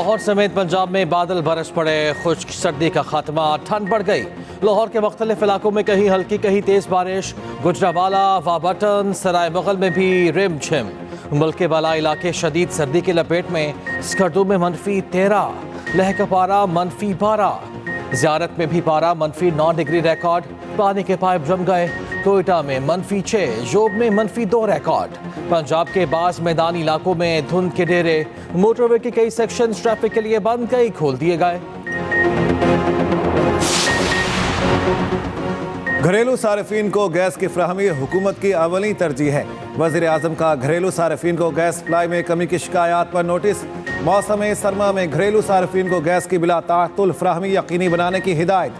लाहौर समेत पंजाब में बादल बरस पड़े, खुश्क सर्दी का खात्मा, ठंड बढ़ गई। लाहौर के मुख्तलिफ इलाकों में कहीं हल्की कहीं तेज बारिश। गुजरावाला, वाबटन, सराय मुगल में भी रिम झिम। मुल्क के बाला इलाके शदीद सर्दी की लपेट में। स्कर्दू में -13, लह का पारा -12, ज़ियारत में भी पारा -9 डिग्री रिकॉर्ड। पानी के पाइप जम गए। कोयटा में -6, जोब में -2 रिकॉर्ड। पंजाब के बाज़ मैदानी इलाकों में धुंध के डेरे। मोटरवे के कई सेक्शन ट्रैफिक के लिए बंद, कई खोल दिए गए। घरेलू सार्फिन को गैस की फ्राहमी हुकूमत की अवली तरजीह है। वज़ीर आज़म का घरेलू सार्फिन को गैस सप्लाई में कमी की शिकायत पर नोटिस। मौसम सरमा में घरेलू सार्फिन को गैस की बिला ताअत्तुल फ्राहमी यकीनी बनाने की हिदायत।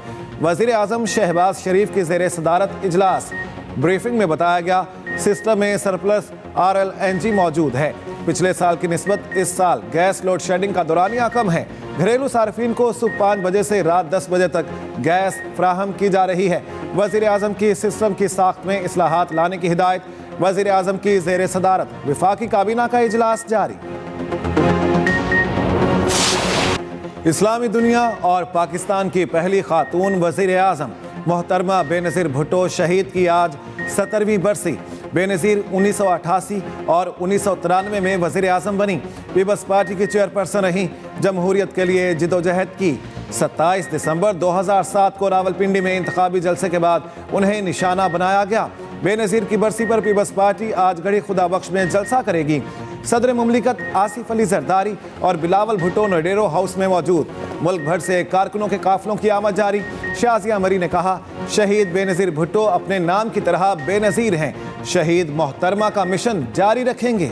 वज़ीर आज़म शहबाज शरीफ की ज़ेर सदारत इजलास। ब्रीफिंग में बताया गया सिस्टम में सरप्लस RLNG मौजूद है। पिछले साल की निस्बत इस साल गैस लोड शेडिंग का दौरानिया कम है। घरेलू सार्फिन को सुबह 5 बजे से रात 10 बजे तक गैस फ्राहम की जा रही है। वज़ीर आज़म की सिस्टम की साख्त में इस्लाहात लाने की हिदायत। वज़ीर आज़म की ज़ेर सदारत विफाकी काबीना का इजलास जारी। इस्लामी दुनिया और पाकिस्तान की पहली खातून वज़ीर आज़म मोहतरमा बेनज़ीर भुट्टो शहीद की आज 70वीं बरसी। बेनज़ीर 1988 और 1993 में वज़ीर आज़म बनी। पीपल्स पार्टी की चेयरपर्सन रहीं। जमहूरियत के लिए जिदोजहद की। 27 दिसंबर 2007 को रावलपिंडी में इंतखाबी जलसे के बाद उन्हें निशाना बनाया गया। बेनज़ीर की बरसी पर पीपल्स पार्टी आज गढ़ी खुदा बख्श में जलसा करेगी। सदर मुमलिकत आसिफ अली जरदारी और बिलावल भुट्टो नडेरो हाउस में मौजूद। मुल्क भर से कारकुनों के काफिलों की आमद जारी। शाजिया मरी ने कहा, शहीद बेनज़ीर भुट्टो अपने नाम की तरह बेनज़ीर हैं। शहीद मोहतरमा का मिशन जारी रखेंगे।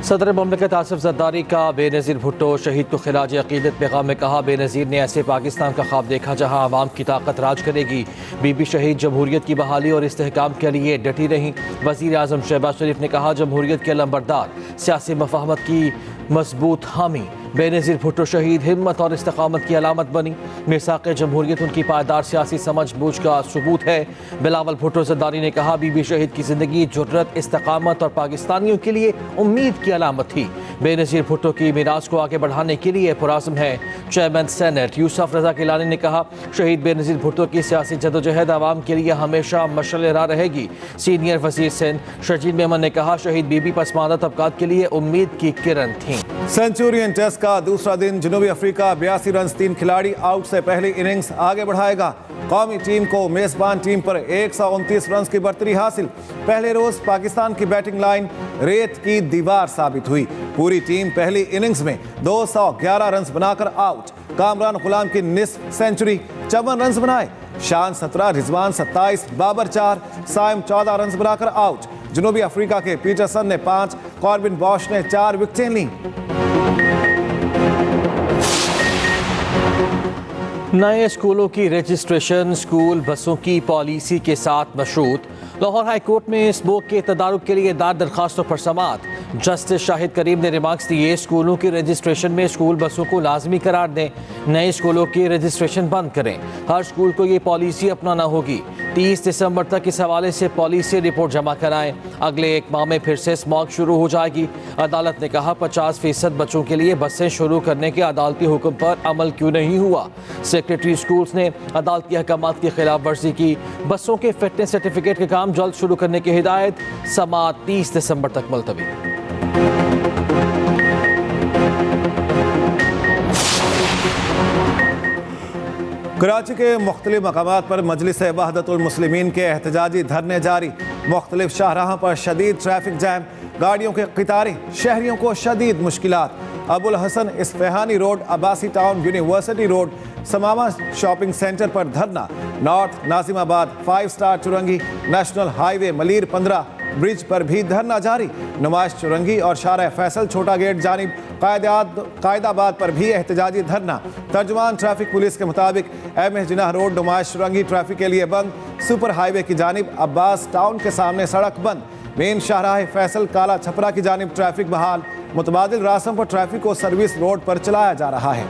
सदर मुमलिकत आसिफ जरदारी का बेनज़ीर भुट्टो शहीद को खिराज अकीदत पैगाम में कहा, बेनज़ीर ने ऐसे पाकिस्तान का ख्वाब देखा जहां आवाम की ताकत राज करेगी। बीबी शहीद जमहूरियत की बहाली और इस्तेहकाम के लिए डटी रहीं। वज़ीर आज़म शहबाज शरीफ ने कहा, जमहूरियत के लंबरदार, सियासी मफाहमत की मजबूत हामी। बेनज़ीर भुट्टो शहीद हिम्मत और इस्तकामत की अलामत बनी। मिसाक़ जमहूरियत उनकी पायदार सियासी समझ बूझ का सबूत है। बिलावल भुट्टो जरदारी ने कहा, बीबी शहीद की ज़िंदगी जुर्रत, इस्तकामत और पाकिस्तानियों के लिए उम्मीद की अलामत थी। बेनज़ीर भुट्टो की मीरास को आगे बढ़ाने के लिए पुराज़म है। चेयरमैन सेनेट यूसुफ रज़ा गिलानी ने कहा, शहीद बेनज़ीर भुट्टो की सियासी जदोजहद आवाम के लिए हमेशा मशअल-ए-राह रहेगी। सीनियर वज़ीर सिंध शर्जील मेमन ने कहा, शहीद बीबी पसमानदा तबकात के लिए उम्मीद की किरण थी। सेंचुरियन टेस्ट का दूसरा दिन जनूबी अफ्रीका 82 रन 3 खिलाड़ी आउट से पहली इनिंग्स आगे बढ़ाएगा। कौमी टीम को मेजबान टीम पर 129 रन की बढ़तरी हासिल। पहले रोज पाकिस्तान की बैटिंग लाइन रेत की दीवार साबित हुई। पूरी टीम पहली इनिंग्स में 211 रन बनाकर आउट। कामरान गुलाम की निस्फ सेंचुरी, 54 रन बनाए। शान 17, रिजवान 27, बाबर 4, साइम 14 रन बनाकर आउट। जनूबी अफ्रीका के पीटरसन ने 5, कॉर्बिन बॉश ने 4 विकेटें लीं। नए स्कूलों की रजिस्ट्रेशन स्कूल बसों की पॉलिसी के साथ मशरूत। लाहौर हाई कोर्ट में स्मोक के तदारुक के लिए दायर दरखास्तों पर समाअत। जस्टिस शाहिद करीम ने रिमार्क्स दिए, स्कूलों की रजिस्ट्रेशन में स्कूल बसों को लाजमी करार दें। नए स्कूलों की रजिस्ट्रेशन बंद करें। हर स्कूल को ये पॉलिसी अपनाना होगी। 30 दिसंबर तक इस हवाले से पॉलिसी रिपोर्ट जमा कराएं। अगले 1 माह में फिर से स्मॉक शुरू हो जाएगी। अदालत ने कहा, 50% बच्चों के लिए बसें शुरू करने के अदालती हुक्म पर अमल क्यों नहीं हुआ। सेक्रेटरी स्कूल्स ने अदालती अहकामात की खिलाफ वर्जी की। बसों के फिटनेस सर्टिफिकेट के काम जल्द शुरू करने की हिदायत। समाअत 30 दिसंबर तक मुलतवी। कराची के मुख्तलिफ मकामात पर मजलिस वहदतुल मुस्लिमीन के एहतजाजी धरने जारी। मुख्तलिफ शाहराहों पर शदीद ट्रैफिक जैम, गाड़ियों के कतारें, शहरियों को शदीद मुश्किलात। Abul Hasan Isfahani road, Abbasi town, university road, Samama shopping centre पर धरना। North Nazimabad, 5 star Chowrangi, national highway Malir 15 bridge पर भी धरना जारी। नुमाइश चुरंगी और शारा फैसल छोटा गेट जानिब कायदाबाद पर भी एहतजाजी धरना। तर्जुमान ट्रैफिक पुलिस के मुताबिक एम जिनाह रोड नुमाइश चुरंगी ट्रैफिक के लिए बंद। सुपर हाईवे की जानिब अब्बास टाउन के सामने सड़क बंद। मेन शाहराह फैसल काला छपरा की जानिब ट्रैफिक बहाल। मुतबादिल रास्तों पर ट्रैफिक को सर्विस रोड पर चलाया जा रहा है।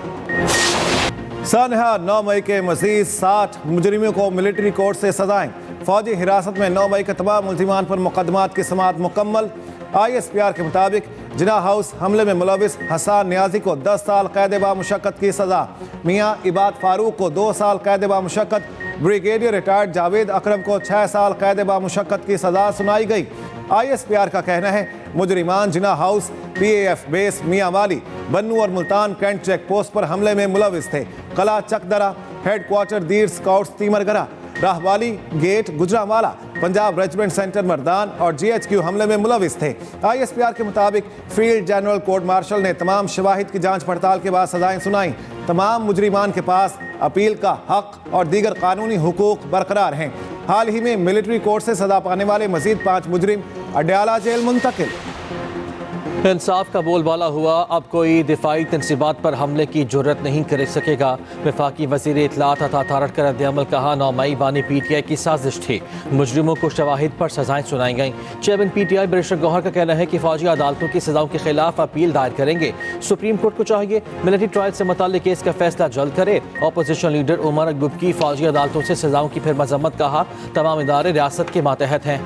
सानहा 9 मई के मजीद 60 मुजरिमों को मिलिट्री कोर्ट से सजाएं। फौजी हिरासत में 9 मई के तमाम मुल्जिमान पर मुकदमात की समाअत मुकम्मल। ISPR के मुताबिक जिना हाउस हमले में मुलविस हसन न्याजी को 10 साल कैद बामुशक्कत की सजा। मियां इबाद फारूक को 2 साल कैद बामुशक्कत। ब्रिगेडियर रिटायर्ड जावेद अकरम को 6 साल कैद बामुशक्कत की सजा सुनाई गई। ISPR का कहना है मुजरिमान जिना हाउस, PAF बेस मियांवाली, बन्नू और मुल्तान कैंट चेक पोस्ट पर हमले में मुलविस थे। कला Chakdara, headquarter Dir scouts Timergara, Rahwali gate Gujranwala, Punjab regiment centre Mardan और GHQ हमले में मुलविस थे। ISPR के मुताबिक फील्ड जनरल कोर्ट मार्शल ने तमाम शवाहिद की जांच पड़ताल के बाद सजाएं सुनाई। तमाम मुजरिमान के पास अपील का हक और दीगर कानूनी हुकूक बरकरार हैं। हाल ही में मिलिट्री कोर्ट से सजा पाने वाले मजीद 5 मुजरिम अडयाला जेल मुंतकिल। इंसाफ का बोलबाला हुआ, अब कोई दिफाई तनसीबात पर हमले की जुर्रत नहीं कर सकेगा। वफाकी वज़ीर इत्तलात अता तारड़ का रद्द-ए-अमल कहा, 9 मई बानी PTI की साजिश थी। मुजरिमों को शवाहिद पर सजाएं सुनाई गईं। चेयरमैन PTI बैरिस्टर गौहर का कहना है कि फौजी अदालतों की सजाओं के खिलाफ अपील दायर करेंगे। सुप्रीम कोर्ट को चाहिए मिलिट्री ट्रायल से मुताल्लिक केस का फैसला जल्द करे। अपोजिशन लीडर उमर अकबूब की फौजी अदालतों से सजाओं की फिर मजम्मत, कहा तमाम इदारे रियासत के मातहत हैं।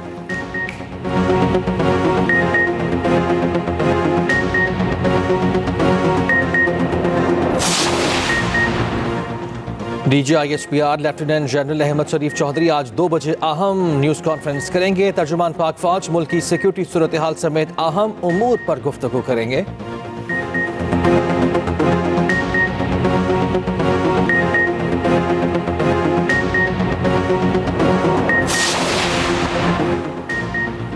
DG ISPR lieutenant general Ahmed Sharif Chaudhry आज 2 बजे अहम न्यूज़ कॉन्फ्रेंस करेंगे। तर्जुमान पाक फौज मुल्क की सिक्योरिटी सूरत हाल समेत अहम उमूर पर गुफ्तगू करेंगे।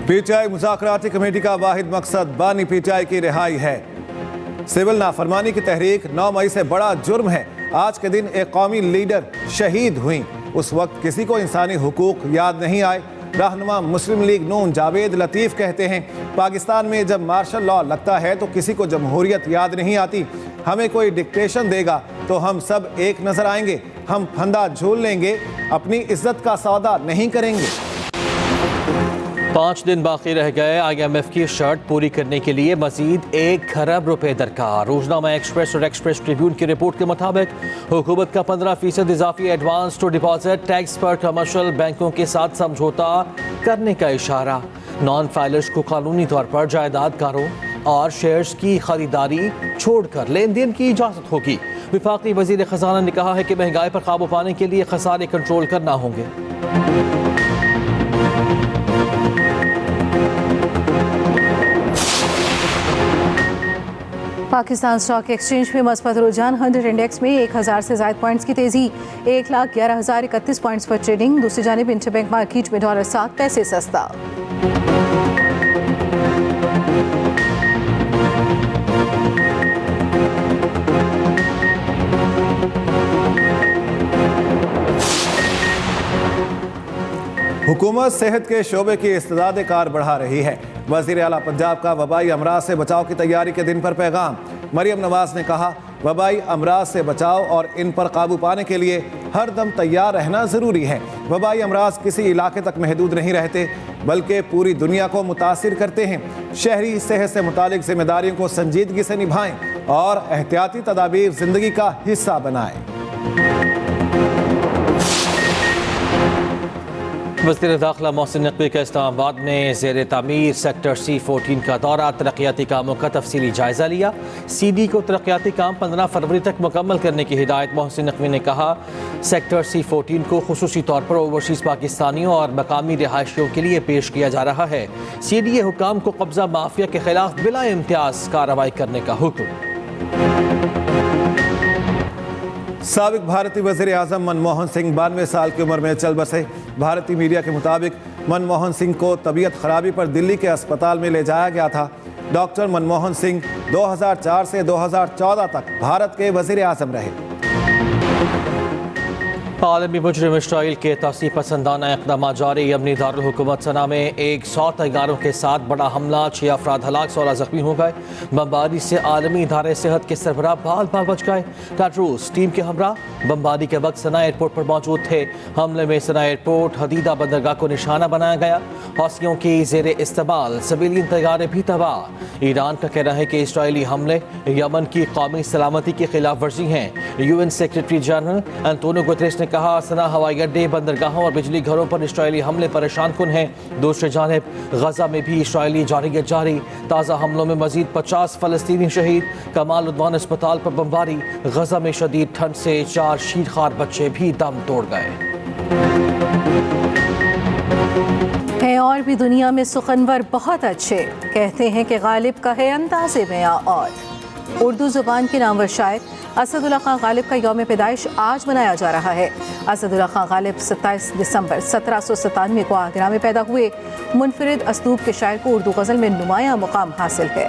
PTI मुज़ाकराती कमेटी का वाहिद मकसद बानी PTI की रिहाई है। सिविल नाफरमानी की तहरीक 9 मई से बड़ा जुर्म है। आज के दिन एक कौमी लीडर शहीद हुई, उस वक्त किसी को इंसानी हुकूक याद नहीं आए। रहनुमा मुस्लिम लीग नून जावेद लतीफ़ कहते हैं, पाकिस्तान में जब मार्शल लॉ लगता है तो किसी को जमहूरियत याद नहीं आती। हमें कोई डिक्टेशन देगा तो हम सब एक नज़र आएंगे, हम फंदा झूल लेंगे, अपनी इज्जत का सौदा नहीं करेंगे। 5 दिन बाकी रह गए। IMF की शर्त पूरी करने के लिए मजीद 1 खरब रुपए दरकार। रोजनामा एक्सप्रेस और एक्सप्रेस ट्रिब्यून की रिपोर्ट के मुताबिक हुकूमत का 15% इजाफी एडवांस टू डिपॉजिट टैक्स पर कमर्शियल बैंकों के साथ समझौता करने का इशारा। नॉन फाइलर्स को कानूनी तौर पर जायदादकारों और शेयर्स की खरीदारी छोड़कर लेन देन की इजाजत होगी। विफाकी वजीर खजाना ने कहा है कि महंगाई पर काबू पाने के लिए खसारे कंट्रोल करना होंगे। पाकिस्तान स्टॉक एक्सचेंज में मस्बत रुझान। 100 इंडेक्स में 1000 से ज़ायद पॉइंट्स की तेज़ी, 1,11,031 पॉइंट्स पर ट्रेडिंग। दूसरी जानिब इंटरबैंक मार्केट में डॉलर 7 पैसे सस्ता। हुकूमत सेहत के शोबे की इस्तेदाद कार बढ़ा रही है। वज़ीर आला पंजाब का वबाई अमराज से बचाव की तैयारी के दिन पर पैगाम। मरियम नवाज ने कहा, वबाई अमराज से बचाव और इन पर काबू पाने के लिए हर दम तैयार रहना ज़रूरी है। वबाई अमराज किसी इलाके तक महदूद नहीं रहते बल्कि पूरी दुनिया को मुतासिर करते हैं। शहरी सेहत से मुतालिक जिम्मेदारियों को संजीदगी से निभाएं और एहतियाती तदाबीर ज़िंदगी का हिस्सा बनाएं। वज़ीर दाखिला मोहसिन नकवी का इस्लामाबाद में ज़ेर तामीर सेक्टर C14 का दौरा, तरक्याती कामों का तफसीली जायज़ा लिया। CD को तरक्याती काम 15 फरवरी तक मुकम्मल करने की हिदायत। मोहसिन नकवी ने कहा, सेक्टर C14 को खुसूसी तौर पर ओवरसीज़ पाकिस्तानियों और मकामी रिहायशियों के लिए पेश किया जा रहा है। CDA हुकाम को कब्जा माफिया के खिलाफ बिला इम्तियाज़ कार्रवाई करने का हुक्म। साबिक भारतीय वज़ीर आज़म मनमोहन सिंह 92 साल की उम्र में चल बसे। भारतीय मीडिया के मुताबिक मनमोहन सिंह को तबीयत खराबी पर दिल्ली के अस्पताल में ले जाया गया था। डॉक्टर मनमोहन सिंह 2004 से 2014 तक भारत के वज़ीर आज़म रहे। आलमी मुजरिम इसराइल के तौसीफ पसंदाना इक़दाम जारी। यमनी दारुल हुकूमत सना में 100 तैयारों के साथ बड़ा हमला, 6 अफराद हलाक, 16 जख्मी हो गए। बमबारी से आलमी इदारे सेहत के सरबराह बाल बाल बच गए। टेड्रोस टीम के हमरा बमबारी के वक्त सना एयरपोर्ट पर मौजूद थे। हमले में सना एयरपोर्ट, हदीदा बंदरगाह को निशाना बनाया गया। हौसियों की जेर इस्तेमाल सिविलियन तैयारे भी तबाह। ईरान का कहना है कि इसराइली हमले यमन की कौमी सलामती की खिलाफ वर्जी हैं। UN secretary general Antonio Guterres ने ने कहा, सना हवाई अड्डे, बंदरगाहों और बिजली घरों पर इसराइली हमले परेशान कुन हैं। दूसरी जानिब गजा में भी इसराइली जारहियत जारी। ताज़ा हमलों में मजीद 50 फलस्तीनी शहीद। कमाल उद्वान अस्पताल पर बमबारी। गजा में शदीद ठंड से 4 शीरखार बच्चे भी दम तोड़ गए। हैं और भी दुनिया में सुखनवर बहुत अच्छे, कहते हैं कि गालिब का है अंदाज़े बयां। और उर्दू ज़ुबान के नामवर शायर असदुल्ला खां गालिब का यौम पैदाइश आज मनाया जा रहा है। असदुल्ला खां गालिब 27 दिसंबर 1797 को आगरा में पैदा हुए। मुनफरिद असलूब के शायर को उर्दू गज़ल में नुमाया मुकाम हासिल है।